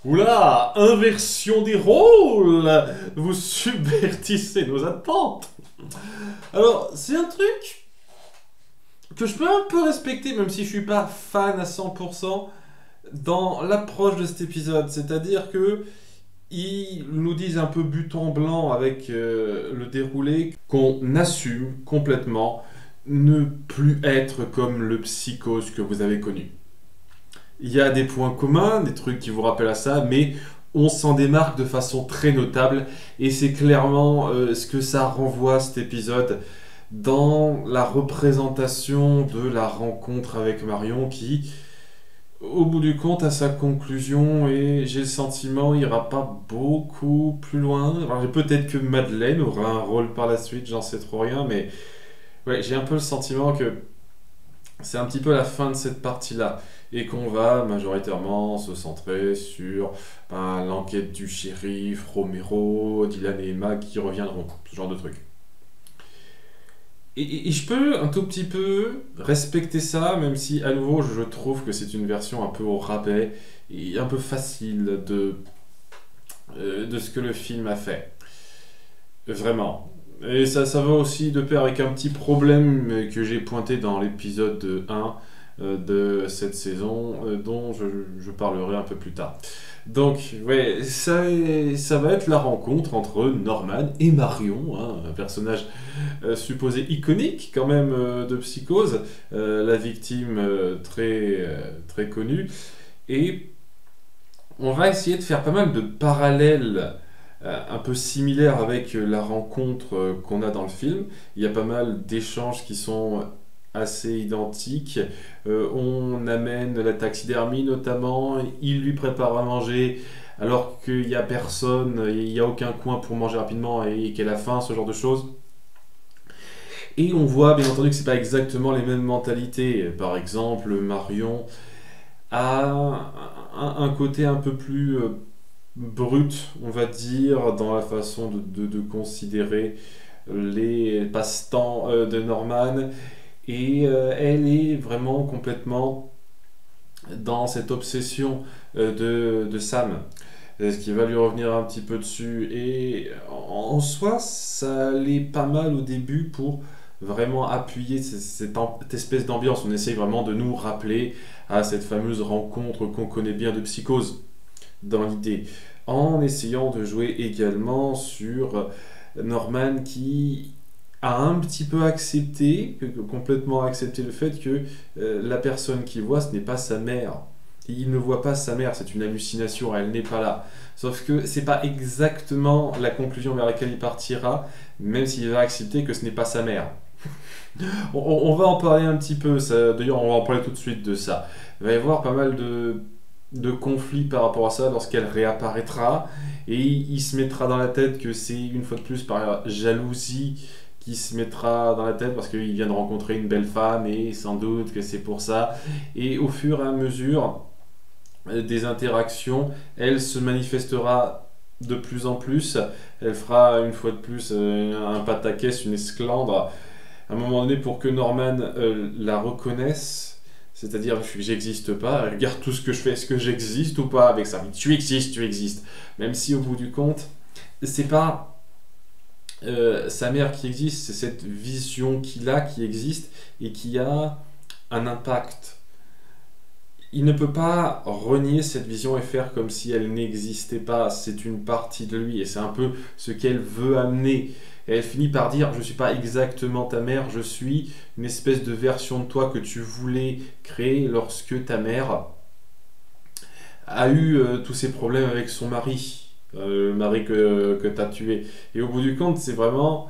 Oula, inversion des rôles! Vous subvertissez nos attentes! Alors, c'est un truc que je peux un peu respecter, même si je suis pas fan à 100% dans l'approche de cet épisode. C'est-à-dire que ils nous disent un peu but en blanc avec le déroulé qu'on assume complètement ne plus être comme le psychose que vous avez connu. Il y a des points communs, des trucs qui vous rappellent à ça, mais on s'en démarque de façon très notable et c'est clairement ce que ça renvoie cet épisode dans la représentation de la rencontre avec Marion qui, au bout du compte, a sa conclusion et j'ai le sentiment ira pas beaucoup plus loin. Alors peut-être que Madeleine aura un rôle par la suite, j'en sais trop rien, mais ouais, j'ai un peu le sentiment que c'est un petit peu la fin de cette partie-là et qu'on va majoritairement se centrer sur l'enquête du shérif, Romero, Dylan et Emma qui reviendront, ce genre de truc. Et je peux un tout petit peu respecter ça, même si à nouveau je trouve que c'est une version un peu au rabais et un peu facile de ce que le film a fait. Vraiment. Et ça va aussi de pair avec un petit problème que j'ai pointé dans l'épisode 1 de cette saison, dont je parlerai un peu plus tard. Donc, ouais, ça va être la rencontre entre Norman et Marion, hein, un personnage supposé iconique quand même de Psychose, la victime très connue. Et on va essayer de faire pas mal de parallèles un peu similaires avec la rencontre qu'on a dans le film. Il y a pas mal d'échanges qui sont assez identiques. On amène la taxidermie notamment, il lui prépare à manger alors qu'il n'y a personne, il n'y a aucun coin pour manger rapidement et qu'elle a faim, ce genre de choses. Et on voit bien entendu que c'est pas exactement les mêmes mentalités. Par exemple, Marion a un côté un peu plus brut, on va dire, dans la façon de considérer les passe-temps de Norman. Et elle est vraiment complètement dans cette obsession de Sam. Ce qui va lui revenir un petit peu dessus. Et en soi, ça allait pas mal au début pour vraiment appuyer cette espèce d'ambiance. On essaye vraiment de nous rappeler à cette fameuse rencontre qu'on connaît bien de Psychose dans l'idée, en essayant de jouer également sur Norman qui a un petit peu accepté, complètement accepté le fait que la personne qu'il voit, ce n'est pas sa mère. Il ne voit pas sa mère, c'est une hallucination, elle n'est pas là. Sauf que c'est pas exactement la conclusion vers laquelle il partira, même s'il va accepter que ce n'est pas sa mère. On va en parler un petit peu, d'ailleurs on va en parler tout de suite de ça. Il va y avoir pas mal de conflits par rapport à ça lorsqu'elle réapparaîtra, et il se mettra dans la tête que c'est une fois de plus par jalousie qui se mettra dans la tête parce qu'il vient de rencontrer une belle femme et sans doute que c'est pour ça. Et au fur et à mesure des interactions, elle se manifestera de plus en plus. Elle fera une fois de plus un pataquès, une esclandre, à un moment donné pour que Norman la reconnaisse. C'est-à-dire que j'existe pas, regarde tout ce que je fais, est-ce que j'existe ou pas avec ça? Tu existes, tu existes. Même si au bout du compte, c'est pas sa mère qui existe, c'est cette vision qu'il a qui existe et qui a un impact. Il ne peut pas renier cette vision et faire comme si elle n'existait pas. C'est une partie de lui et c'est un peu ce qu'elle veut amener. Et elle finit par dire, je ne suis pas exactement ta mère, je suis une espèce de version de toi que tu voulais créer lorsque ta mère a eu tous ces problèmes avec son mari, le mari que tu as tué. Et au bout du compte, c'est vraiment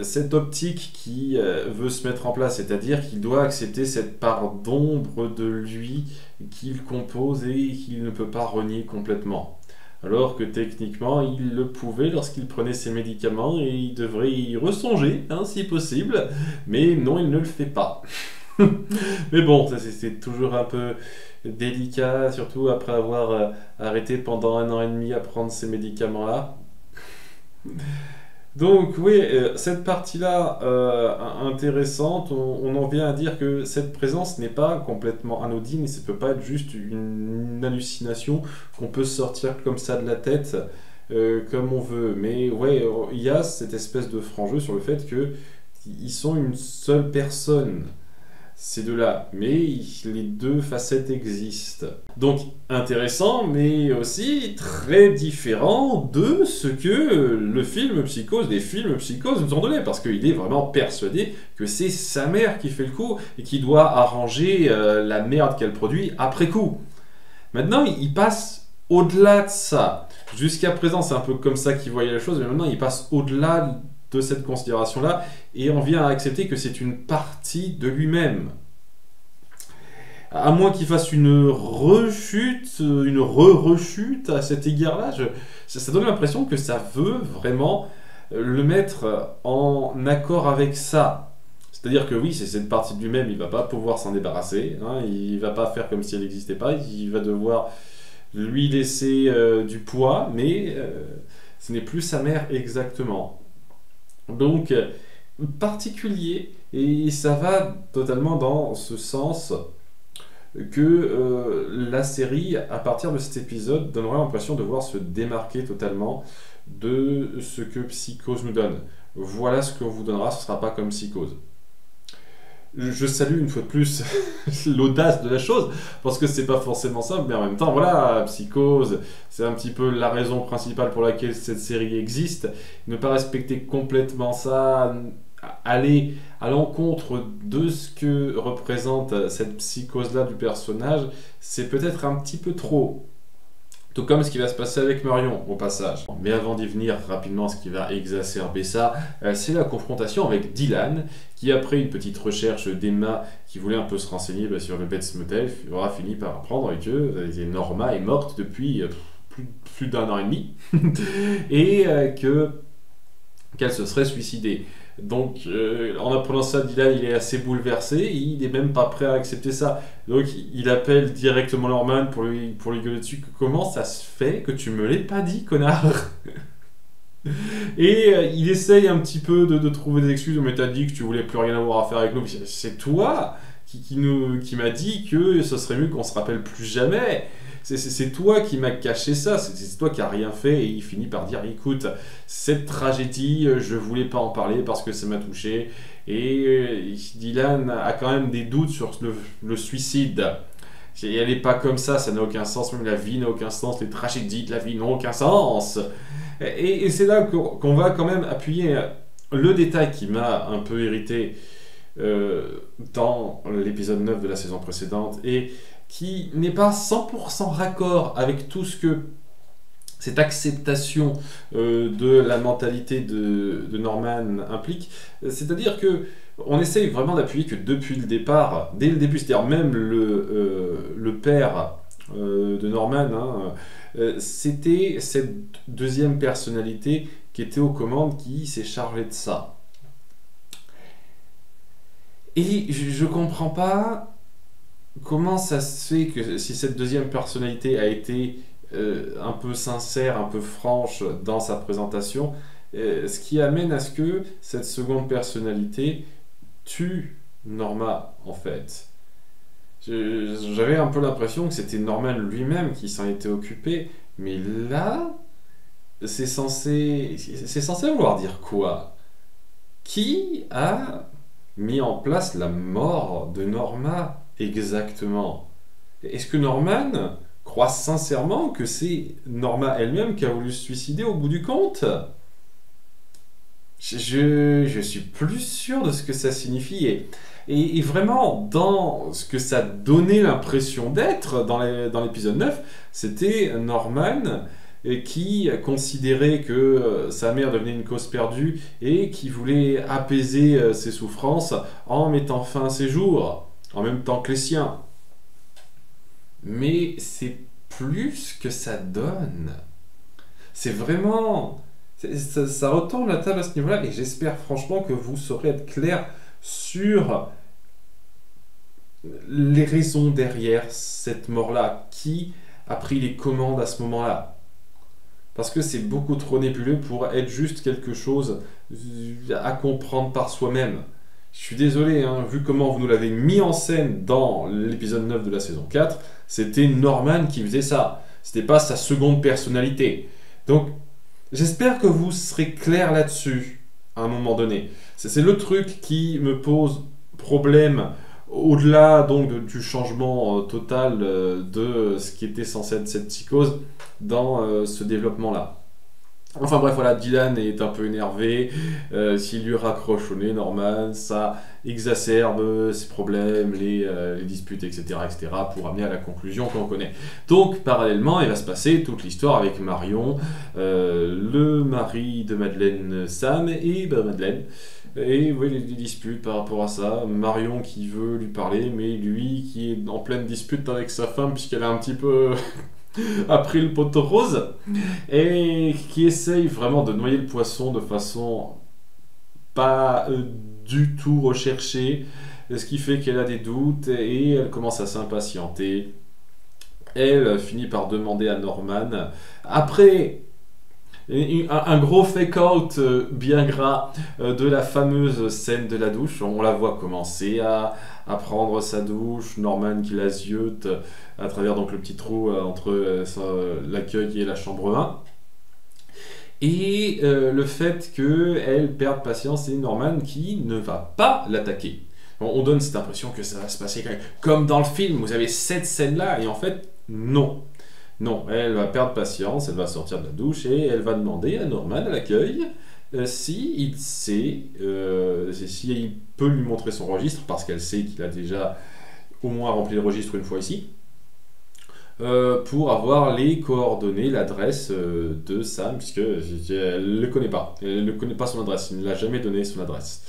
cette optique qui veut se mettre en place, c'est-à-dire qu'il doit accepter cette part d'ombre de lui qu'il compose et qu'il ne peut pas renier complètement. Alors que techniquement, il le pouvait lorsqu'il prenait ses médicaments et il devrait y resonger, hein, si possible, mais non, il ne le fait pas. Mais bon, ça c'est toujours un peu délicat, surtout après avoir arrêté pendant 1 an et demi à prendre ces médicaments-là. Donc oui, cette partie-là intéressante, on en vient à dire que cette présence n'est pas complètement anodine et ça peut pas être juste une hallucination qu'on peut sortir comme ça de la tête comme on veut. Mais ouais, il y a cette espèce de franc jeu sur le fait que ils sont une seule personne, ces deux-là, mais les deux facettes existent. Donc intéressant, mais aussi très différent de ce que le film Psychose, les films Psychose nous ont donné, parce qu'il est vraiment persuadé que c'est sa mère qui fait le coup et qui doit arranger la merde qu'elle produit après coup. Maintenant, il passe au-delà de ça. Jusqu'à présent, c'est un peu comme ça qu'il voyait la chose, mais maintenant, il passe au-delà de cette considération-là et on vient à accepter que c'est une partie de lui-même. À moins qu'il fasse une rechute, une re-rechute à cet égard-là, ça donne l'impression que ça veut vraiment le mettre en accord avec ça. C'est-à-dire que oui, c'est cette partie de lui-même, il va pas pouvoir s'en débarrasser, hein, il va pas faire comme si elle n'existait pas, il va devoir lui laisser du poids, mais ce n'est plus sa mère exactement. Donc, particulier, et ça va totalement dans ce sens que la série, à partir de cet épisode, donnerait l'impression de vouloir se démarquer totalement de ce que Psychose nous donne. Voilà ce qu'on vous donnera, ce ne sera pas comme Psychose. Je salue une fois de plus l'audace de la chose, parce que c'est pas forcément simple, mais en même temps, voilà, Psychose, c'est un petit peu la raison principale pour laquelle cette série existe. Ne pas respecter complètement ça, aller à l'encontre de ce que représente cette psychose-là du personnage, c'est peut-être un petit peu trop. Tout comme ce qui va se passer avec Marion, au passage. Mais avant d'y venir rapidement, ce qui va exacerber ça, c'est la confrontation avec Dylan, qui après une petite recherche d'Emma, qui voulait un peu se renseigner sur le Bates Motel, aura fini par apprendre que Norma est morte depuis plus d'un an et demi, et qu'elle se serait suicidée. Donc, en apprenant ça, Dylan, il est assez bouleversé, et il n'est même pas prêt à accepter ça. Donc, il appelle directement Norman pour lui gueuler dessus. Comment ça se fait que tu me l'aies pas dit, connard? Et il essaye un petit peu de trouver des excuses. Mais t'as dit que tu voulais plus rien avoir à faire avec nous. C'est toi qui m'a dit que ce serait mieux qu'on se rappelle plus jamais. C'est toi qui m'as caché ça, c'est toi qui n'as rien fait, et il finit par dire écoute, cette tragédie, je voulais pas en parler parce que ça m'a touché, et Dylan a quand même des doutes sur le suicide. Elle n'est pas comme ça n'a aucun sens, même la vie n'a aucun sens, les tragédies de la vie n'ont aucun sens. Et c'est là qu'on va quand même appuyer le détail qui m'a un peu irrité dans l'épisode 9 de la saison précédente, et qui n'est pas 100% raccord avec tout ce que cette acceptation de la mentalité de Norman implique. C'est-à-dire que on essaye vraiment d'appuyer que depuis le départ, dès le début, c'est-à-dire même le père de Norman, c'était cette deuxième personnalité qui était aux commandes, qui s'est chargée de ça. Et je comprends pas comment ça se fait que si cette deuxième personnalité a été un peu sincère, un peu franche dans sa présentation, ce qui amène à ce que cette seconde personnalité tue Norma, en fait. J'avais un peu l'impression que c'était Norman lui-même qui s'en était occupé, mais là, c'est censé vouloir dire quoi? Qui a mis en place la mort de Norma exactement? Est-ce que Norman croit sincèrement que c'est Norma elle-même qui a voulu se suicider au bout du compte? Je suis plus sûr de ce que ça signifie. Et vraiment, dans ce que ça donnait l'impression d'être dans l'épisode 9, c'était Norman qui considérait que sa mère devenait une cause perdue et qui voulait apaiser ses souffrances en mettant fin à ses jours, en même temps que les siens. Mais c'est plus que ça donne. C'est vraiment... Ça retourne la table à ce niveau-là, et j'espère franchement que vous saurez être clair sur les raisons derrière cette mort-là. Qui a pris les commandes à ce moment-là? Parce que c'est beaucoup trop nébuleux pour être juste quelque chose à comprendre par soi-même. Je suis désolé, hein, vu comment vous nous l'avez mis en scène dans l'épisode 9 de la saison 4, c'était Norman qui faisait ça. C'était pas sa seconde personnalité. Donc, j'espère que vous serez clair là-dessus à un moment donné. C'est le truc qui me pose problème au-delà donc du changement total de ce qui était censé être cette psychose dans ce développement-là. Enfin bref, voilà, Dylan est un peu énervé, s'il lui raccroche au nez, Norman, ça exacerbe ses problèmes, les disputes, etc., pour amener à la conclusion qu'on connaît. Donc, parallèlement, il va se passer toute l'histoire avec Marion, le mari de Madeleine, Sam, et Madeleine. Et oui, les disputes par rapport à ça, Marion qui veut lui parler, mais lui qui est en pleine dispute avec sa femme, puisqu'elle a un petit peu... a pris le poteau rose et qui essaye vraiment de noyer le poisson de façon pas du tout recherchée, ce qui fait qu'elle a des doutes et elle commence à s'impatienter. Elle finit par demander à Norman, après un gros fake-out bien gras de la fameuse scène de la douche, on la voit commencer à prendre sa douche, Norman qui la ziote à travers donc le petit trou entre l'accueil et la chambre 1. Et le fait qu'elle perde patience et Norman qui ne va pas l'attaquer. On donne cette impression que ça va se passer comme dans le film, vous avez cette scène-là, et en fait, non. Non, elle va perdre patience, elle va sortir de la douche et elle va demander à Norman à l'accueil s'il sait, s'il peut lui montrer son registre, parce qu'elle sait qu'il a déjà au moins rempli le registre une fois ici, pour avoir les coordonnées, l'adresse de Sam, puisqu'elle ne le connaît pas. Elle ne connaît pas son adresse, il ne l'a jamais donné son adresse.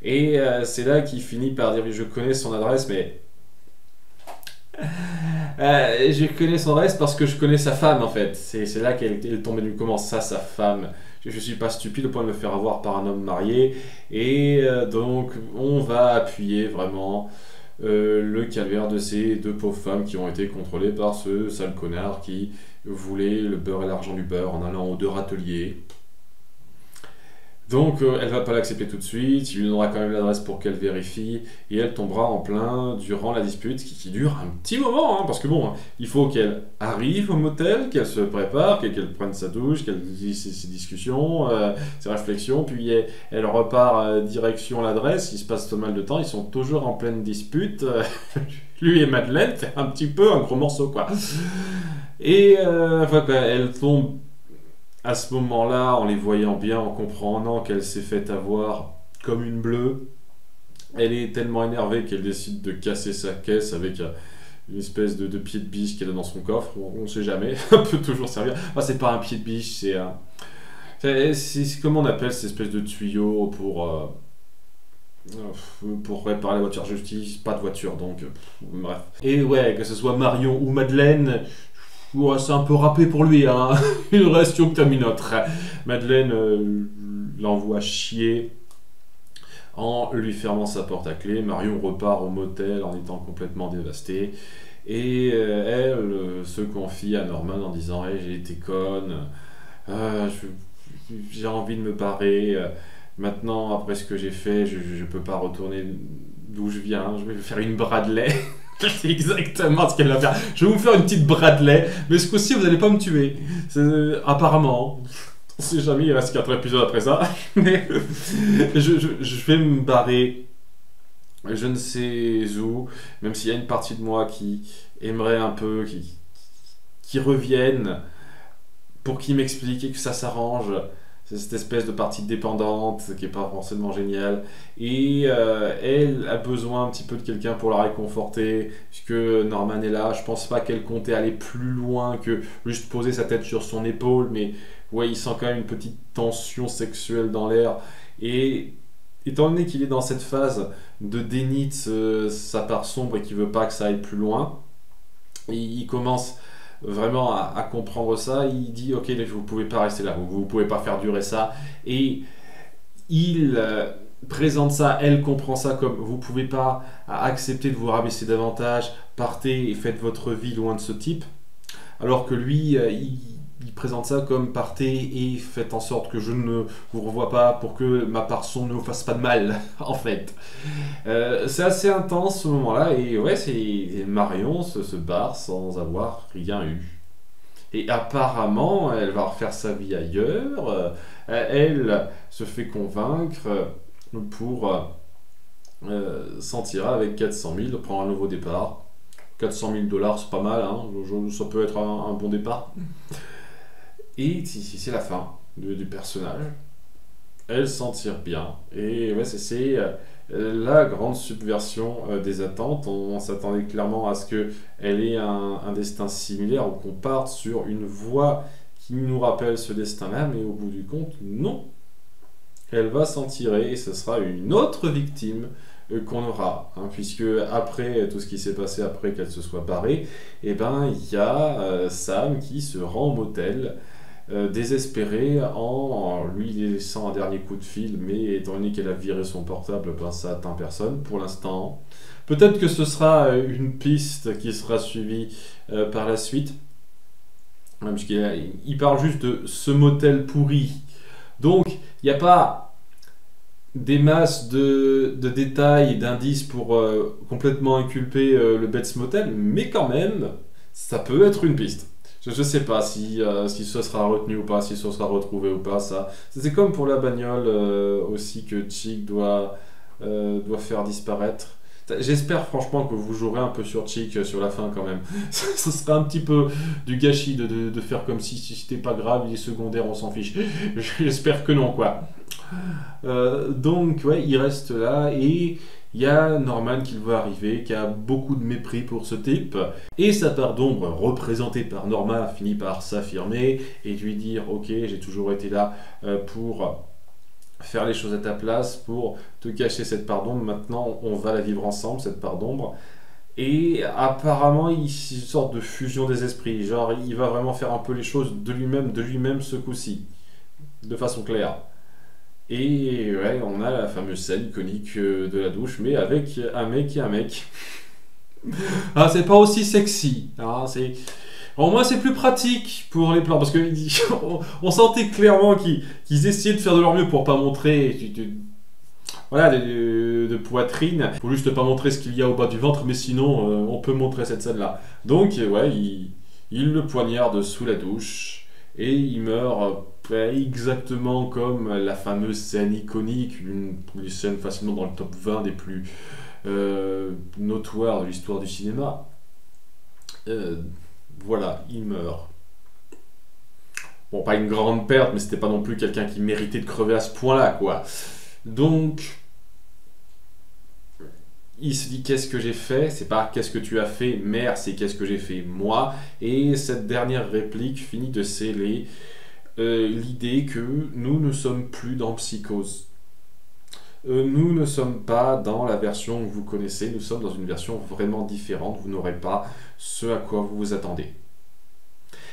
Et c'est là qu'il finit par dire, je connais son adresse, mais... je connais son adresse parce que je connais sa femme en fait. C'est là qu'elle tombe du comment ça, sa femme. Je suis pas stupide au point de me faire avoir par un homme marié. Et donc on va appuyer vraiment le calvaire de ces deux pauvres femmes qui ont été contrôlées par ce sale connard qui voulait le beurre et l'argent du beurre en allant aux deux râteliers. Donc elle va pas l'accepter tout de suite, il lui donnera quand même l'adresse pour qu'elle vérifie, et elle tombera en plein durant la dispute qui dure un petit moment, hein, parce que bon, il faut qu'elle arrive au motel, qu'elle se prépare, qu'elle prenne sa douche, qu'elle dise ses discussions, ses réflexions, puis elle repart direction l'adresse, il se passe pas mal de temps, ils sont toujours en pleine dispute, lui et Madeleine, c'est un petit peu un gros morceau quoi. Et voilà, elle tombe à ce moment-là, en les voyant bien, en comprenant qu'elle s'est fait avoir comme une bleue, elle est tellement énervée qu'elle décide de casser sa caisse avec une espèce de pied de biche qu'elle a dans son coffre. On ne sait jamais, ça peut toujours servir. Enfin, c'est pas un pied de biche, c'est un... C'est comment on appelle cette espèce de tuyau pour réparer la voiture justice, pas de voiture donc bref. Et ouais, que ce soit Marion ou Madeleine, ouais, c'est un peu râpé pour lui, hein. Une relation que t'as mis notre. Madeleine l'envoie chier en lui fermant sa porte à clé. Marion repart au motel en étant complètement dévastée. Et elle se confie à Norman en disant hey, j'ai été conne, j'ai envie de me barrer. Maintenant, après ce que j'ai fait, je peux pas retourner d'où je viens. Je vais faire une Bradley. C'est exactement ce qu'elle va faire. Je vais vous faire une petite Bradley, mais ce coup-ci, vous n'allez pas me tuer. Apparemment. On sait jamais, il reste 4 épisodes après ça. Mais je vais me barrer. Je ne sais où, même s'il y a une partie de moi qui aimerait un peu, qui revienne pour qu'il m'explique et que ça s'arrange. C'est cette espèce de partie dépendante qui n'est pas forcément géniale. Et elle a besoin un petit peu de quelqu'un pour la réconforter, puisque Norman est là. Je pense pas qu'elle comptait aller plus loin que juste poser sa tête sur son épaule, mais ouais, il sent quand même une petite tension sexuelle dans l'air. Et étant donné qu'il est dans cette phase de déni de sa part sombre et qu'il veut pas que ça aille plus loin, il commence vraiment à comprendre ça. Il dit ok, vous pouvez pas rester là, vous pouvez pas faire durer ça, et il présente ça, elle comprend ça comme vous pouvez pas accepter de vous rabaisser davantage, partez et faites votre vie loin de ce type, alors que lui il présente ça comme partez et faites en sorte que je ne vous revoie pas pour que ma parson ne vous fasse pas de mal, en fait. C'est assez intense ce moment-là, et ouais, Marion se barre sans avoir rien eu. Et apparemment, elle va refaire sa vie ailleurs. Elle se fait convaincre pour s'en tirer avec 400 000, prendre un nouveau départ. 400 000 dollars, c'est pas mal, hein. Ça peut être un bon départ. Et c'est la fin du personnage. Elle s'en tire bien. Et ouais, c'est la grande subversion des attentes. On s'attendait clairement à ce qu'elle ait un destin similaire ou qu'on parte sur une voie qui nous rappelle ce destin-là, mais au bout du compte, non. Elle va s'en tirer et ce sera une autre victime qu'on aura, hein, puisque après tout ce qui s'est passé après qu'elle se soit barrée, et ben il y a Sam qui se rend au motel désespéré en lui laissant un dernier coup de fil, mais étant donné qu'elle a viré son portable, ben, ça atteint personne pour l'instant. Peut-être que ce sera une piste qui sera suivie par la suite, hein, puisqu'il parle juste de ce motel pourri. Donc il n'y a pas des masses de détails et d'indices pour complètement inculper le Bates Motel, mais quand même, ça peut être une piste. Je sais pas si ce sera retenu ou pas, si ce sera retrouvé ou pas. Ça, c'est comme pour la bagnole aussi que Chick doit faire disparaître. J'espère franchement que vous jouerez un peu sur Chick sur la fin quand même. Ce serait un petit peu du gâchis de faire comme si c'était pas grave, il est secondaire, on s'en fiche. J'espère que non, quoi. Donc, ouais, il reste là et il y a Norman qui le voit arriver, qui a beaucoup de mépris pour ce type. Et sa part d'ombre, représentée par Norman, finit par s'affirmer et lui dire « Ok, j'ai toujours été là pour faire les choses à ta place, pour te cacher cette part d'ombre. Maintenant, on va la vivre ensemble, cette part d'ombre. » Et apparemment, il y a une sorte de fusion des esprits. Genre, il va vraiment faire un peu les choses de lui-même ce coup-ci, de façon claire. Et ouais, on a la fameuse scène iconique de la douche, mais avec un mec et un mec. Ah, c'est pas aussi sexy. Ah, au moins, c'est plus pratique pour les plans, parce que on sentait clairement qu'ils essayaient de faire de leur mieux pour pas montrer voilà, de poitrine, pour juste pas montrer ce qu'il y a au bas du ventre, mais sinon, on peut montrer cette scène-là. Donc, ouais, il le poignarde sous la douche, et il meurt exactement comme la fameuse scène iconique, une scène facilement dans le top 20 des plus notoires de l'histoire du cinéma. Voilà, il meurt. Bon, pas une grande perte, mais c'était pas non plus quelqu'un qui méritait de crever à ce point-là, quoi. Donc, il se dit qu'est-ce que j'ai fait, c'est pas qu'est-ce que tu as fait, mère, c'est qu'est-ce que j'ai fait moi. Et cette dernière réplique finit de sceller l'idée que nous ne sommes plus dans Psychose. Nous ne sommes pas dans la version que vous connaissez, nous sommes dans une version vraiment différente, vous n'aurez pas ce à quoi vous vous attendez.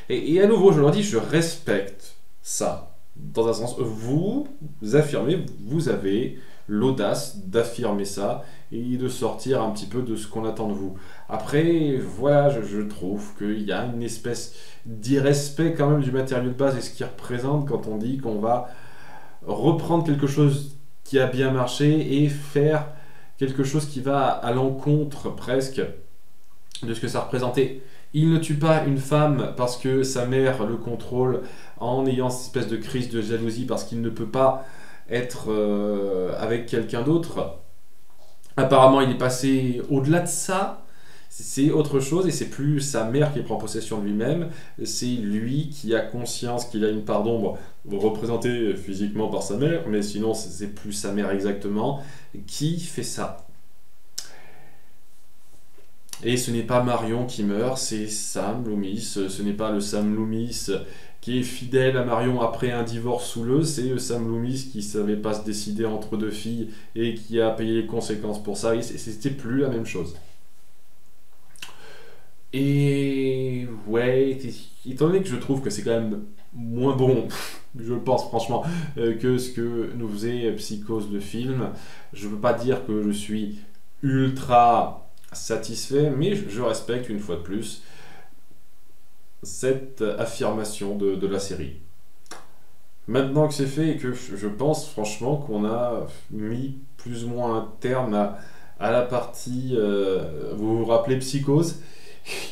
Et à nouveau, je leur dis, je respecte ça. Dans un sens, vous affirmez, vous avez l'audace d'affirmer ça et de sortir un petit peu de ce qu'on attend de vous. Après, voilà, je trouve qu'il y a une espèce d'irrespect quand même du matériau de base et ce qu'il représente quand on dit qu'on va reprendre quelque chose qui a bien marché et faire quelque chose qui va à l'encontre presque de ce que ça représentait. Il ne tue pas une femme parce que sa mère le contrôle en ayant cette espèce de crise de jalousie parce qu'il ne peut pas être avec quelqu'un d'autre. Apparemment, il est passé au-delà de ça. C'est autre chose et c'est plus sa mère qui prend possession de lui-même, c'est lui qui a conscience qu'il a une part d'ombre représentée physiquement par sa mère, mais sinon c'est plus sa mère exactement qui fait ça. Et ce n'est pas Marion qui meurt, c'est Sam Loomis. Ce n'est pas le Sam Loomis qui est fidèle à Marion après un divorce houleux, c'est le Sam Loomis qui ne savait pas se décider entre deux filles et qui a payé les conséquences pour ça. Et c'était plus la même chose. Et ouais, étant donné que je trouve que c'est quand même moins bon, je pense franchement, que ce que nous faisait Psychose le film, je ne veux pas dire que je suis ultra satisfait, mais je respecte une fois de plus cette affirmation de la série. Maintenant que c'est fait et que je pense franchement qu'on a mis plus ou moins un terme à la partie, vous vous rappelez, Psychose,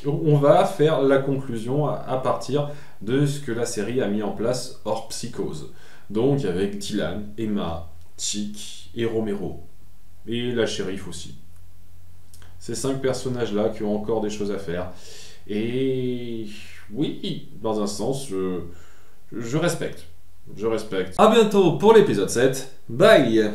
on va faire la conclusion à partir de ce que la série a mis en place hors Psychose. Donc avec Dylan, Emma, Chick et Romero. Et la shérif aussi. Ces 5 personnages-là qui ont encore des choses à faire. Et oui, dans un sens, je respecte. Je respecte. A bientôt pour l'épisode 7. Bye!